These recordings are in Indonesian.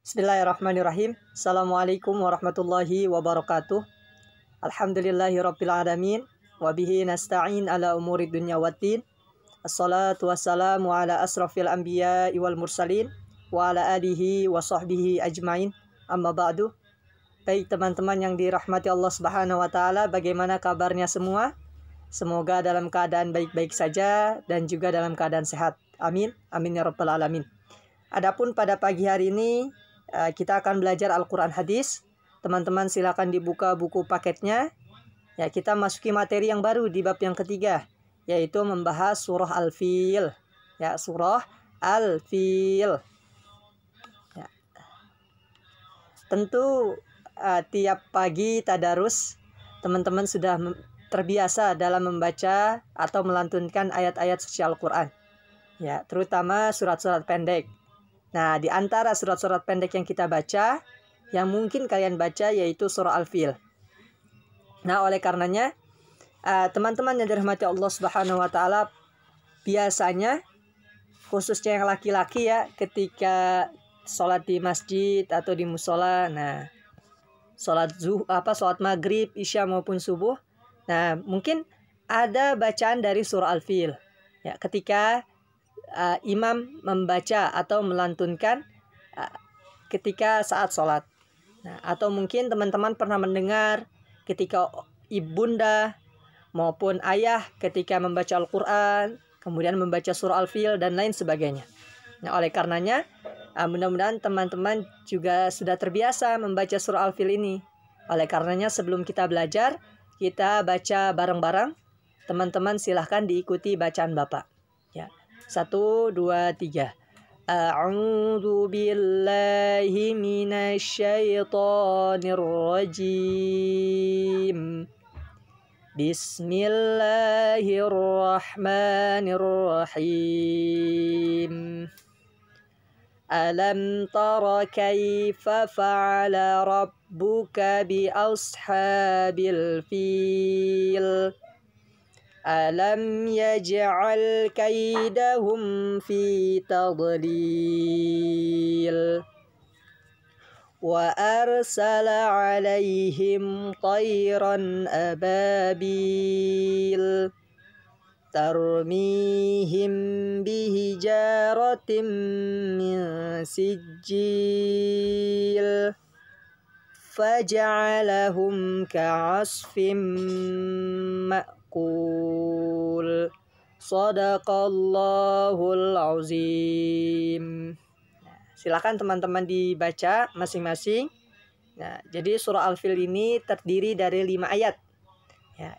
Bismillahirrahmanirrahim. Assalamualaikum warahmatullahi wabarakatuh. Alhamdulillahirabbil alamin wa bihi nasta'in ala umuri dunya waddin. Assalatu wassalamu ala asrafil anbiya'i wal mursalin wa ala alihi wa sahbihi ajmain. Amma ba'du. Baik teman-teman yang dirahmati Allah Subhanahu wa taala, bagaimana kabarnya semua? Semoga dalam keadaan baik-baik saja dan juga dalam keadaan sehat. Amin. Amin ya rabbal alamin. Adapun pada pagi hari ini kita akan belajar Al-Quran Hadis. Teman-teman silakan dibuka buku paketnya. Ya, kita masuki materi yang baru di bab yang ketiga, yaitu membahas surah Al-Fil. Ya, surah Al-Fil. Ya. Tentu tiap pagi tadarus teman-teman sudah terbiasa dalam membaca atau melantunkan ayat-ayat suci Al-Quran. Ya, terutama surat-surat pendek. Nah, di antara surat-surat pendek yang kita baca, yang mungkin kalian baca yaitu surah Al-Fil. Nah, oleh karenanya, teman-teman yang dirahmati Allah Subhanahu wa taala, biasanya khususnya yang laki-laki ya, ketika sholat di masjid atau di musola, nah, sholat maghrib, isya maupun subuh, nah, mungkin ada bacaan dari surah Al-Fil. Ya, ketika imam membaca atau melantunkan ketika saat sholat. Nah, atau mungkin teman-teman pernah mendengar ketika ibunda maupun ayah ketika membaca Al-Quran, kemudian membaca surah Al-Fil dan lain sebagainya. Nah, oleh karenanya mudah-mudahan teman-teman juga sudah terbiasa membaca surah Al-Fil ini. Oleh karenanya sebelum kita belajar, kita baca bareng-bareng. Teman-teman silahkan diikuti bacaan Bapak. Ya. 1, 2, 3. A'udzu billahi minasyaitonir rajim. Bismillahirrahmanirrahim. Alam tara kaifa fa'ala rabbuka bi ashabil fil. Alam yaj'al kaidahum fi tadlil. Wa arsala 'alaihim tayran ababil. Tarmihim bihijaratin min sijil. Faja'alahum ka'asfim ma'kul. Shadaqallahul azim. Silakan teman-teman dibaca masing-masing. Nah, jadi surah Al-Fil ini terdiri dari 5 ayat. Ya.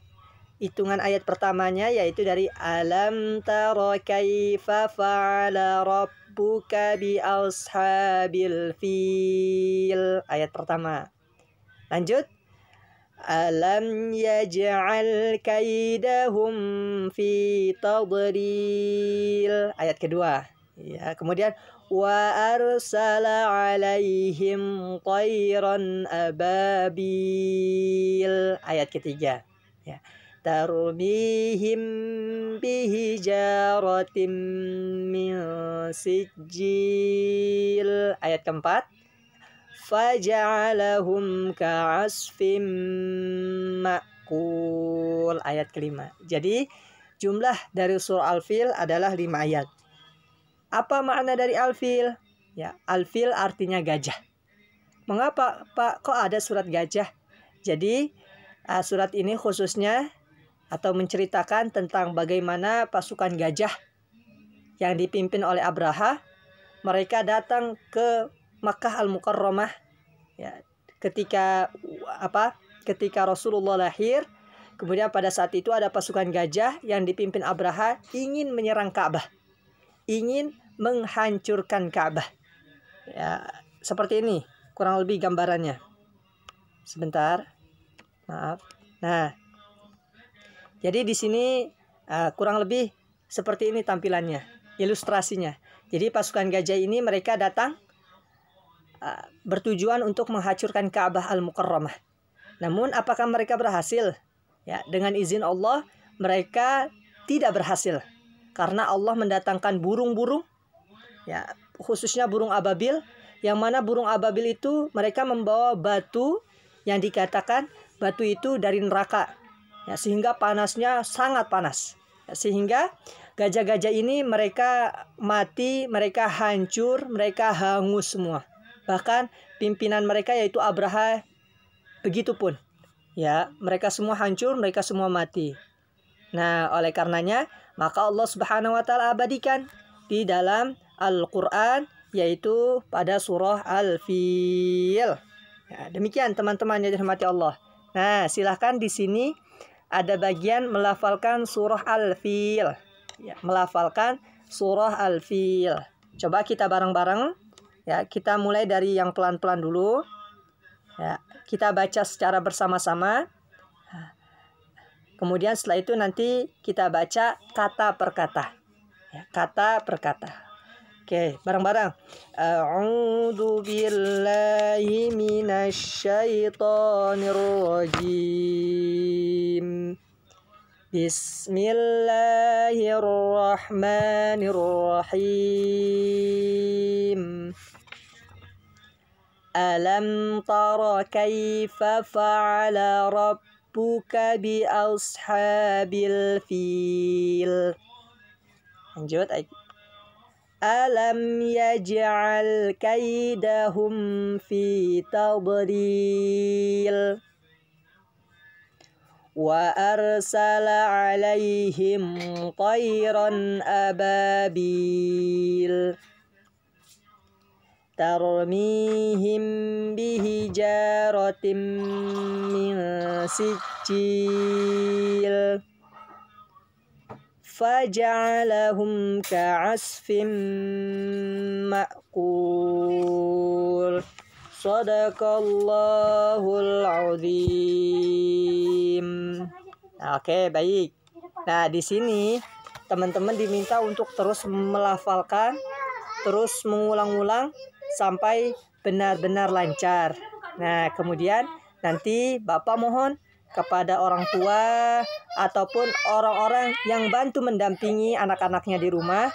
Hitungan ayat pertamanya yaitu dari Alam tara kaifa fa'ala rabbuka bi ashabil fil. Ayat pertama. Lanjut. Alam yaj'al kaidahum fi tadlil. Ayat kedua. Ya, kemudian wa arsala 'alaihim tayran ababil. Ayat ketiga. Ya. Tarmihim bihijaratin min sijil. Ayat keempat. Faja'alahum ka'asfim ma'kul. Ayat kelima. Jadi jumlah dari surah Al-Fil adalah 5 ayat. Apa makna dari Al-Fil? Ya, Al-Fil artinya gajah. Mengapa Pak kok ada surat gajah? Jadi surat ini khususnya atau menceritakan tentang bagaimana pasukan gajah yang dipimpin oleh Abraha, mereka datang ke Makkah Al-Mukarramah ya, ketika Rasulullah lahir. Kemudian pada saat itu ada pasukan gajah yang dipimpin Abraha ingin menyerang Ka'bah, ingin menghancurkan Ka'bah. Ya, seperti ini kurang lebih gambarannya. Sebentar, maaf. Nah, jadi di sini kurang lebih seperti ini tampilannya, ilustrasinya. Jadi pasukan gajah ini mereka datang bertujuan untuk menghancurkan Ka'bah Al-Mukarramah. Namun apakah mereka berhasil? Ya, dengan izin Allah mereka tidak berhasil. Karena Allah mendatangkan burung-burung, ya, khususnya burung ababil Yang mana burung ababil itu mereka membawa batu yang dikatakan batu itu dari neraka. Ya, sehingga panasnya sangat panas. Ya, sehingga gajah-gajah ini mereka mati, mereka hancur, mereka hangus semua. Bahkan pimpinan mereka yaitu Abraha begitupun. Ya, mereka semua hancur, mereka semua mati. Nah, oleh karenanya maka Allah Subhanahu wa taala abadikan di dalam Al-Qur'an yaitu pada surah Al-Fil. Ya, demikian teman-teman yang dirahmati Allah. Nah, silahkan di sini ada bagian melafalkan surah Al-Fil. Ya, melafalkan surah Al-Fil. Coba kita bareng-bareng. Ya, kita mulai dari yang pelan-pelan dulu. Ya, kita baca secara bersama-sama. Kemudian setelah itu nanti kita baca kata per kata. Ya, kata per kata. Oke, bareng-bareng. A'udzu billahi minasyaitonir rajim. Bismillahirrahmanirrahim. Alam tara kaifa fa'ala rabbuka bi ashabil fil. Lanjut. Alam yaj'al kaidahum fi tadlil wa arsala alaihim tayran ababil tarmihim bihijaratin min sijil faja'alahum ka'asfim ma'kul. Shadaqallahul azim. Oke, baik. Nah, di sini teman-teman diminta untuk terus melafalkan, terus mengulang-ulang sampai benar-benar lancar. Nah, kemudian nanti Bapak mohon kepada orang tua ataupun orang-orang yang bantu mendampingi anak-anaknya di rumah.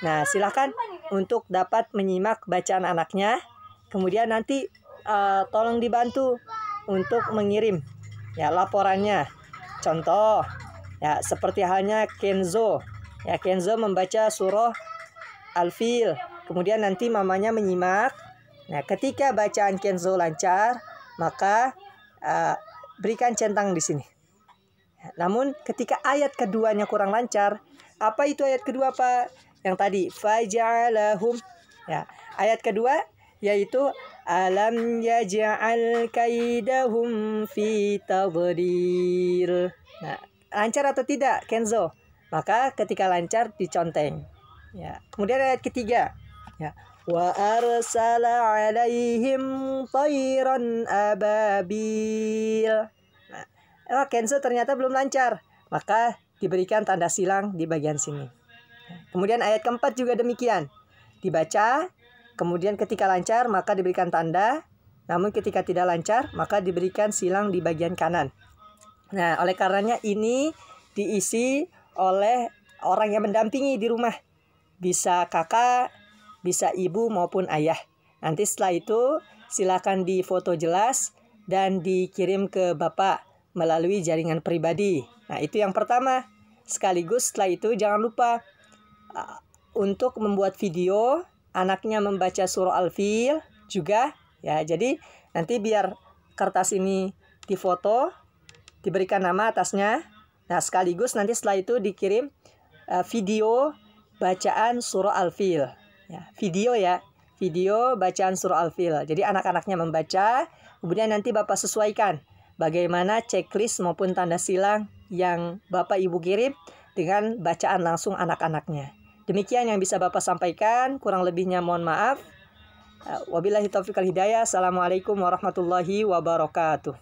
Nah, silakan untuk dapat menyimak bacaan anaknya. Kemudian nanti tolong dibantu untuk mengirim ya laporannya. Contoh ya seperti halnya Kenzo. Ya, Kenzo membaca surah Al-Fil. Kemudian nanti mamanya menyimak. Nah, ketika bacaan Kenzo lancar, maka berikan centang di sini. Namun ketika ayat keduanya kurang lancar, apa itu ayat kedua, Pak? Yang tadi faja'alahum. Ya, ayat kedua yaitu alam yaj'al kaidahum fi tadlil. Nah, lancar atau tidak, Kenzo? Maka ketika lancar diconteng. Ya, kemudian ayat ketiga. Ya. Wa arsala alaihim tayran ababil. Nah, Kenzo ternyata belum lancar, maka diberikan tanda silang di bagian sini. Kemudian ayat keempat juga demikian. Dibaca, kemudian ketika lancar maka diberikan tanda, namun ketika tidak lancar maka diberikan silang di bagian kanan. Nah, oleh karenanya ini diisi oleh orang yang mendampingi di rumah. Bisa kakak, bisa ibu maupun ayah. Nanti setelah itu silakan difoto jelas dan dikirim ke Bapak melalui jaringan pribadi. Nah, itu yang pertama. Sekaligus setelah itu jangan lupa untuk membuat video anaknya membaca surah Al-Fil juga ya. Jadi nanti biar kertas ini difoto, diberikan nama atasnya. Nah, sekaligus nanti setelah itu dikirim video bacaan surah Al-Fil. Ya, video bacaan surah Al-Fil. Jadi anak-anaknya membaca, kemudian nanti Bapak sesuaikan bagaimana checklist maupun tanda silang yang Bapak Ibu kirim dengan bacaan langsung anak-anaknya. Demikian yang bisa Bapak sampaikan, kurang lebihnya mohon maaf. Wabillahi taufiq wal hidayah. Assalamualaikum warahmatullahi wabarakatuh.